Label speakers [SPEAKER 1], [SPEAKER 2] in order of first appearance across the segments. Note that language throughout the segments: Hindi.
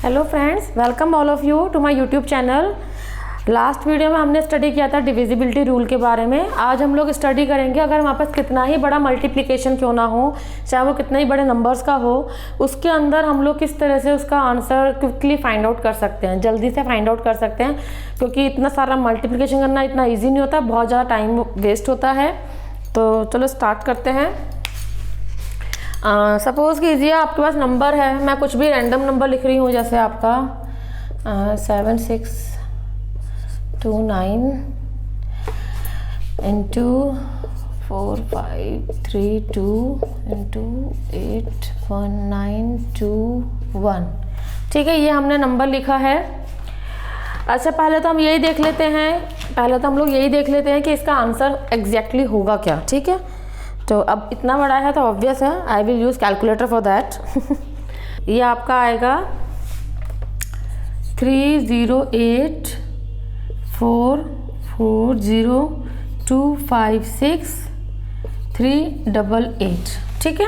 [SPEAKER 1] Hello friends, welcome all of you to my YouTube channel. Last video में हमने स्टडी किया था डिविजिबिलिटी रूल के बारे में। आज हम लोग स्टडी करेंगे अगर हमारे पास कितना ही बड़ा मल्टीप्लिकेशन क्यों ना हो, चाहे वो कितने ही बड़े नंबर्स का हो, उसके अंदर हम लोग किस तरह से उसका आंसर क्विकली फाइंड आउट कर सकते हैं, जल्दी से फाइंड आउट कर सकते हैं। क्योंकि इतना सारा मल्टीप्लिकेशन करना इतना ईजी नहीं होता, बहुत ज़्यादा टाइम वेस्ट होता है। तो चलो स्टार्ट करते हैं। सपोज़ कीजिए आपके पास नंबर है, मैं कुछ भी रैंडम नंबर लिख रही हूँ, जैसे आपका 7629 इंटू 4532 इंटू 81921। ठीक है, ये हमने नंबर लिखा है। अच्छा, पहले तो हम यही देख लेते हैं कि इसका आंसर एग्जैक्टली होगा क्या। ठीक है, तो अब इतना बड़ा है तो ऑब्वियस है, I will use calculator for that. ये आपका आएगा 308440256388। ठीक है,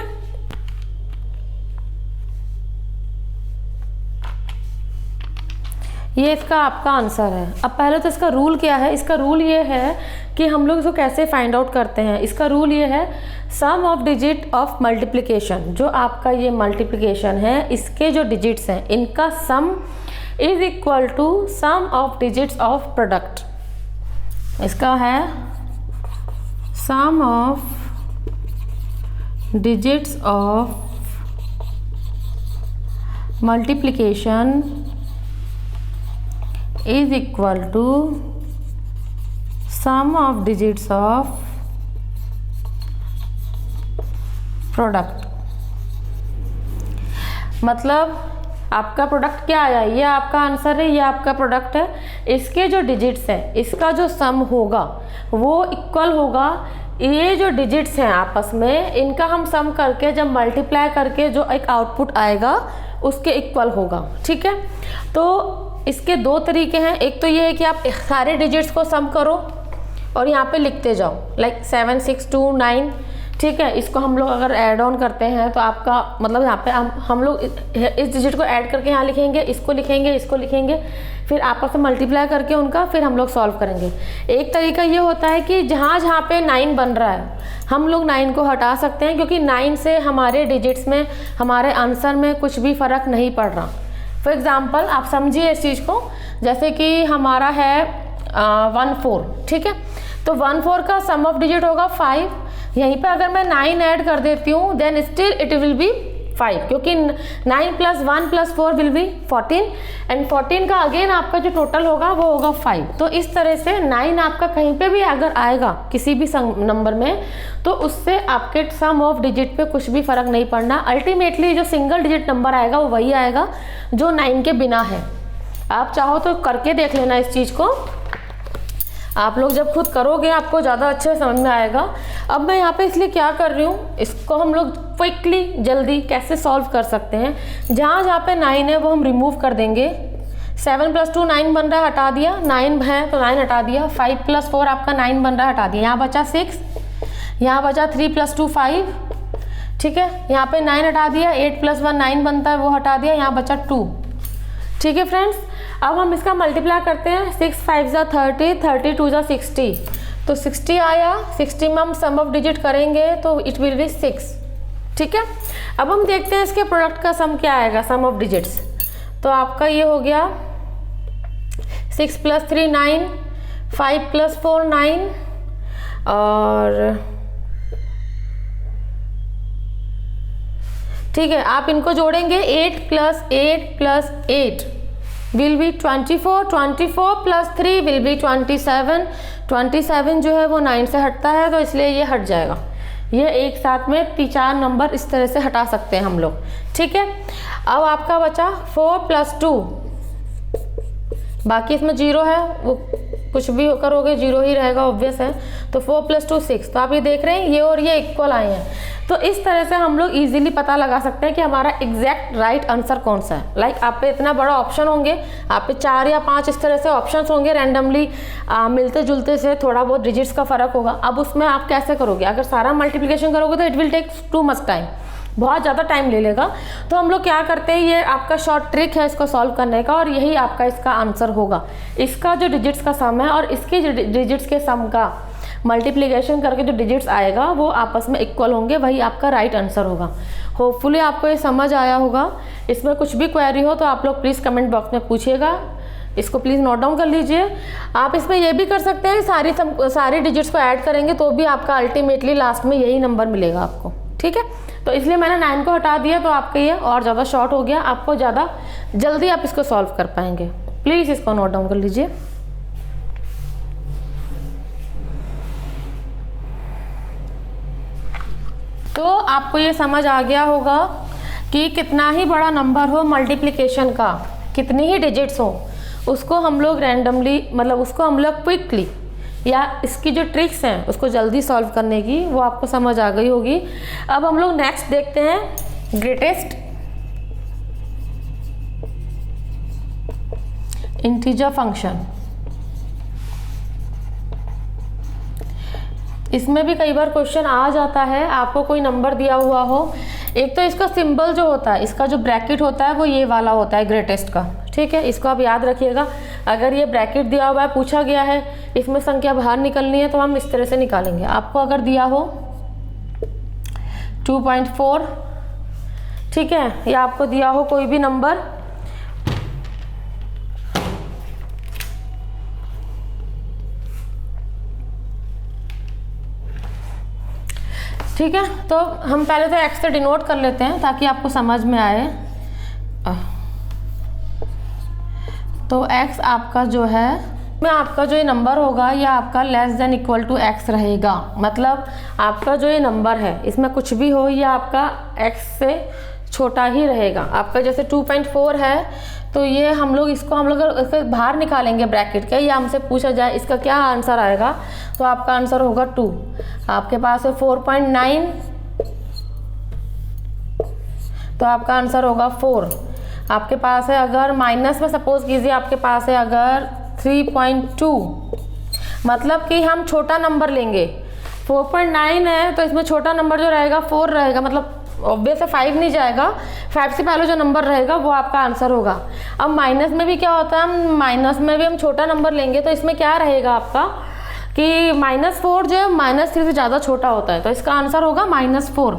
[SPEAKER 1] ये इसका आपका आंसर है। अब पहले तो इसका रूल क्या है। इसका रूल ये है कि हम लोग इसको कैसे फाइंड आउट करते हैं। इसका रूल ये है, sum of digit of multiplication. जो आपका ये मल्टीप्लिकेशन है, इसके जो डिजिट्स हैं इनका sum is equal to sum of digits of product. इसका है sum of digits of multiplication is equal to sum of digits of product। मतलब आपका प्रोडक्ट क्या आया, ये आपका आंसर है, ये आपका प्रोडक्ट है। इसके जो डिजिट्स हैं, इसका जो सम होगा वो इक्वल होगा। ये जो डिजिट्स हैं आपस में, इनका हम सम करके जब मल्टीप्लाई करके जो एक आउटपुट आएगा उसके इक्वल होगा। ठीक है, तो इसके दो तरीके हैं। एक तो ये है कि आप सारे डिजिट्स को सम करो और यहाँ पे लिखते जाओ, लाइक 7629। ठीक है, इसको हम लोग अगर ऐड ऑन करते हैं तो आपका मतलब यहाँ पे हम लोग इस डिजिट को ऐड करके यहाँ लिखेंगे, इसको लिखेंगे, फिर आपस में मल्टीप्लाई करके उनका फिर हम लोग सॉल्व करेंगे। एक तरीका ये होता है कि जहाँ पे 9 बन रहा है हम लोग 9 को हटा सकते हैं, क्योंकि 9 से हमारे डिजिट्स में, हमारे आंसर में कुछ भी फ़र्क नहीं पड़ रहा। फॉर एग्ज़ाम्पल आप समझिए इस चीज़ को, जैसे कि हमारा है 14। ठीक है, तो 14 का सम ऑफ डिजिट होगा 5। यहीं पे अगर मैं 9 ऐड कर देती हूँ then still it will be 5, क्योंकि 9 + 1 + 4 विल बी 14 एंड 14 का अगेन आपका जो टोटल होगा वो होगा 5। तो इस तरह से 9 आपका कहीं पे भी अगर आएगा किसी भी नंबर में, तो उससे आपके सम ऑफ डिजिट पे कुछ भी फ़र्क नहीं पड़ना। अल्टीमेटली जो सिंगल डिजिट नंबर आएगा वो वही आएगा जो 9 के बिना है। आप चाहो तो करके देख लेना इस चीज़ को, आप लोग जब खुद करोगे आपको ज़्यादा अच्छे समझ में आएगा। अब मैं यहाँ पे इसलिए क्या कर रही हूँ, इसको हम लोग क्विकली जल्दी कैसे सॉल्व कर सकते हैं। जहाँ पे 9 है वो हम रिमूव कर देंगे। 7 + 2 9 बन रहा है, हटा दिया। 9 है तो 9 हटा दिया। 5 + 4 आपका 9 बन रहा है, हटा दिया। यहाँ बचा 6, यहाँ बचा 3 + 2 5। ठीक है, यहाँ पे 9 हटा दिया। 8 + 1 9 बनता है, वो हटा दिया। यहाँ बचा 2। ठीक है फ्रेंड्स, अब हम इसका मल्टीप्लाई करते हैं। 6 5 = 30, 30 2 = 60, तो 60 आया। 60 में हम सम ऑफ डिजिट करेंगे तो इट विल बी 6। ठीक है, अब हम देखते हैं इसके प्रोडक्ट का सम क्या आएगा, सम ऑफ डिजिट्स। तो आपका ये हो गया 6 + 3 9, 5 + 4 9 और ठीक है, आप इनको जोड़ेंगे। 8 + 8 + 8 विल बी 24, 24 + 3 विल बी 27। 27 जो है वो 9 से हटता है, तो इसलिए ये हट जाएगा। ये एक साथ में 3-4 नंबर इस तरह से हटा सकते हैं हम लोग। ठीक है, अब आपका बचा 4 + 2, बाकी इसमें 0 है, वो कुछ भी करोगे 0 ही रहेगा, ऑब्वियस है। तो 4 + 2 6। तो आप ये देख रहे हैं ये और ये इक्वल आए हैं। तो इस तरह से हम लोग इजीली पता लगा सकते हैं कि हमारा एग्जैक्ट राइट आंसर कौन सा है। लाइक आप पे इतना बड़ा ऑप्शन होंगे, आप पे 4 या 5 इस तरह से ऑप्शंस होंगे रैंडमली मिलते जुलते से, थोड़ा बहुत डिजिट्स का फर्क होगा। अब उसमें आप कैसे करोगे? अगर सारा मल्टीप्लिकेशन करोगे तो it will take too much time. बहुत ज़्यादा टाइम ले लेगा। तो हम लोग क्या करते हैं, ये आपका शॉर्ट ट्रिक है इसको सॉल्व करने का, और यही आपका इसका आंसर होगा। इसका जो डिजिट्स का सम है और इसके जो डिजिट्स के सम का मल्टीप्लिकेशन करके जो डिजिट्स आएगा वो आपस में इक्वल होंगे, वही आपका राइट आंसर होगा। होपफुली आपको ये समझ आया होगा। इसमें कुछ भी क्वेरी हो तो आप लोग प्लीज़ कमेंट बॉक्स में पूछिएगा, इसको प्लीज़ नोट डाउन कर लीजिए। आप इसमें ये भी कर सकते हैं, सारी डिजिट्स को ऐड करेंगे तो भी आपका अल्टीमेटली लास्ट में यही नंबर मिलेगा आपको, ठीक है। तो इसलिए मैंने 9 को हटा दिया, तो आपका ये और ज़्यादा शॉर्ट हो गया, आपको ज़्यादा जल्दी आप इसको सॉल्व कर पाएंगे। प्लीज़ इसको नोट डाउन कर लीजिए। तो आपको ये समझ आ गया होगा कि कितना ही बड़ा नंबर हो मल्टीप्लिकेशन का, कितनी ही डिजिट्स हो, उसको हम लोग रैंडमली मतलब उसको हम लोग क्विकली या इसकी जो ट्रिक्स हैं उसको जल्दी सॉल्व करने की वो आपको समझ आ गई होगी। अब हम लोग नेक्स्ट देखते हैं ग्रेटेस्ट इंटीजर फंक्शन। इसमें भी कई बार क्वेश्चन आ जाता है, आपको कोई नंबर दिया हुआ हो, एक तो इसका सिंबल जो होता है, इसका जो ब्रैकेट होता है वो ये वाला होता है ग्रेटेस्ट का, ठीक है। इसको आप याद रखिएगा। अगर ये ब्रैकेट दिया हुआ है, पूछा गया है इसमें संख्या बाहर निकलनी है, तो हम इस तरह से निकालेंगे। आपको अगर दिया हो 2.4, ठीक है, या आपको दिया हो कोई भी नंबर, ठीक है, तो हम पहले तो x से डिनोट कर लेते हैं ताकि आपको समझ में आए। तो x आपका जो है, में आपका जो ये नंबर होगा ये आपका less than equal to x रहेगा। मतलब आपका जो ये नंबर है इसमें कुछ भी हो, ये आपका x से छोटा ही रहेगा। आपका जैसे 2.4 है तो ये हम लोग इसको बाहर निकालेंगे ब्रैकेट के, या हमसे पूछा जाए इसका क्या आंसर आएगा, तो आपका आंसर होगा 2। आपके पास है 4.9, तो आपका आंसर होगा 4। आपके पास है अगर माइनस में सपोज कीजिए आपके पास है अगर 3.2, मतलब कि हम छोटा नंबर लेंगे। 4.9 है तो इसमें छोटा नंबर जो रहेगा 4 रहेगा, मतलब ऑब्वियस है 5 नहीं जाएगा, 5 से पहले जो नंबर रहेगा वो आपका आंसर होगा। अब माइनस में भी क्या होता है, माइनस में भी हम छोटा नंबर लेंगे तो इसमें क्या रहेगा आपका कि -4 जो है -3 से ज़्यादा छोटा होता है, तो इसका आंसर होगा -4।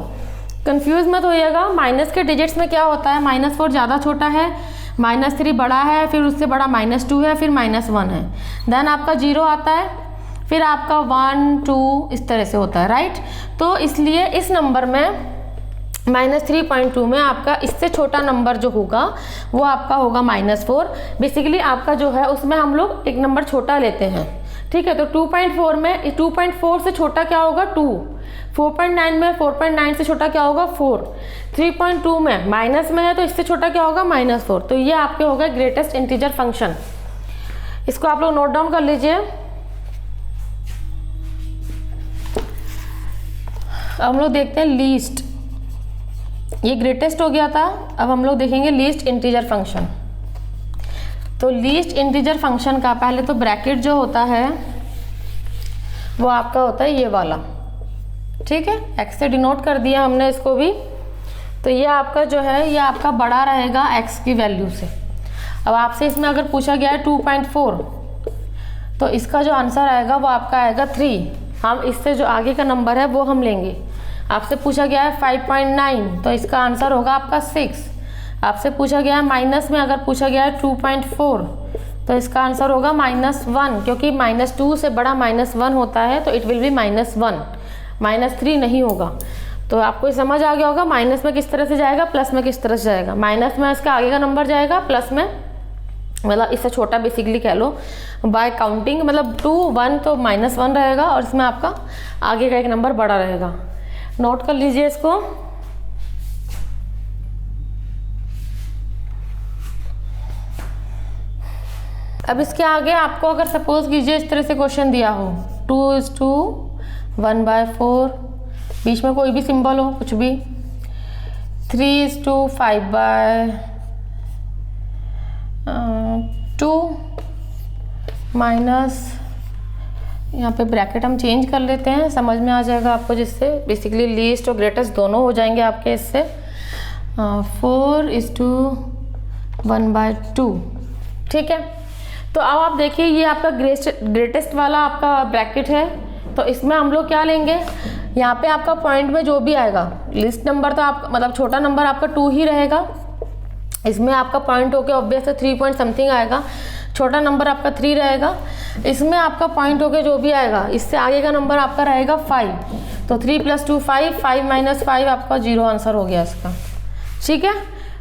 [SPEAKER 1] कंफ्यूज मत होइएगा, माइनस के डिजिट्स में क्या होता है, -4 ज़्यादा छोटा है, -3 बड़ा है, फिर उससे बड़ा -2 है, फिर -1 है, देन आपका 0 आता है, फिर आपका 1 2 इस तरह से होता है, राइट। तो इसलिए इस नंबर में -3.2 में आपका इससे छोटा नंबर जो होगा वो आपका होगा -4। बेसिकली आपका जो है उसमें हम लोग एक नंबर छोटा लेते हैं, ठीक है। तो 2.4 में 2.4 से छोटा क्या होगा 2, 4.9 में 4.9 से छोटा क्या होगा 4, 3.2 में माइनस में है तो इससे छोटा क्या होगा -4। तो ये आपके हो गए ग्रेटेस्ट इंटीजर फंक्शन। इसको आप लोग नोट डाउन कर लीजिए। अब हम लोग देखते हैं लीस्ट, ये ग्रेटेस्ट हो गया था, अब हम लोग देखेंगे लीस्ट इंटीजर फंक्शन। तो लीस्ट इंटीजर फंक्शन का पहले तो ब्रैकेट जो होता है वो आपका होता है ये वाला, ठीक है, x से डिनोट कर दिया हमने इसको भी। तो ये आपका जो है ये आपका बड़ा रहेगा x की वैल्यू से। अब आपसे इसमें अगर पूछा गया है 2.4 तो इसका जो आंसर आएगा वो आपका आएगा 3। हम इससे जो आगे का नंबर है वो हम लेंगे। आपसे पूछा गया है 5.9 तो इसका आंसर होगा आपका 6। आपसे पूछा गया है माइनस में अगर पूछा गया है 2.4 तो इसका आंसर होगा -1, क्योंकि -2 से बड़ा -1 होता है तो इट विल बी -1, -3 नहीं होगा। तो आपको ये समझ आ गया होगा माइनस में किस तरह से जाएगा, प्लस में किस तरह से जाएगा। माइनस में इसका आगे का नंबर जाएगा, प्लस में मतलब इससे छोटा बेसिकली कह लो बाय काउंटिंग, मतलब 2 1 तो -1 रहेगा और इसमें आपका आगे का एक नंबर बड़ा रहेगा। नोट कर लीजिए इसको। अब इसके आगे आपको अगर सपोज कीजिए इस तरह से क्वेश्चन दिया हो 2:1/4, बीच में कोई भी सिंबल हो कुछ भी, 3:5/2 -3 यहाँ पे ब्रैकेट हम चेंज कर लेते हैं, समझ में आ जाएगा आपको, जिससे बेसिकली लीस्ट और ग्रेटेस्ट दोनों हो जाएंगे आपके इससे। 4:1/2, ठीक है। तो अब आप देखिए ये आपका ग्रेटेस्ट वाला आपका ब्रैकेट है, तो इसमें हम लोग क्या लेंगे, यहाँ पे आपका पॉइंट में जो भी आएगा, लिस्ट नंबर तो आप मतलब छोटा नंबर आपका 2 ही रहेगा, इसमें आपका पॉइंट होके ऑब्वियस है 3 पॉइंट समथिंग आएगा, छोटा नंबर आपका 3 रहेगा, इसमें आपका पॉइंट होके जो भी आएगा, इससे आगे का नंबर आपका रहेगा 5, तो 3 + 2 5, 5 - 5 आपका 0 आंसर हो गया इसका, ठीक है।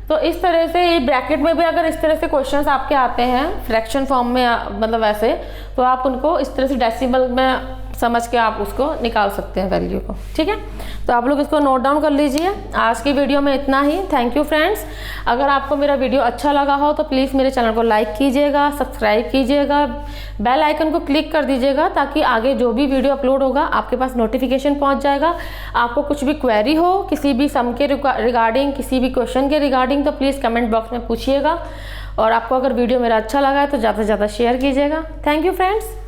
[SPEAKER 1] तो इस तरह से ये ब्रैकेट में भी अगर इस तरह से क्वेश्चंस आपके आते हैं फ्रैक्शन फॉर्म में, मतलब ऐसे, तो आप उनको इस तरह से डेसिमल में समझ के आप उसको निकाल सकते हैं वैल्यू को, ठीक है। तो आप लोग इसको नोट डाउन कर लीजिए। आज की वीडियो में इतना ही। Thank you friends. अगर आपको मेरा वीडियो अच्छा लगा हो तो प्लीज़ मेरे चैनल को लाइक कीजिएगा, सब्सक्राइब कीजिएगा, बेल आइकन को क्लिक कर दीजिएगा, ताकि आगे जो भी वीडियो अपलोड होगा आपके पास नोटिफिकेशन पहुँच जाएगा। आपको कुछ भी क्वेरी हो किसी भी सम के रिगार्डिंग, किसी भी क्वेश्चन के रिगार्डिंग, तो प्लीज़ कमेंट बॉक्स में पूछिएगा। और आपको अगर वीडियो मेरा अच्छा लगा है तो ज़्यादा से ज़्यादा शेयर कीजिएगा। Thank you friends.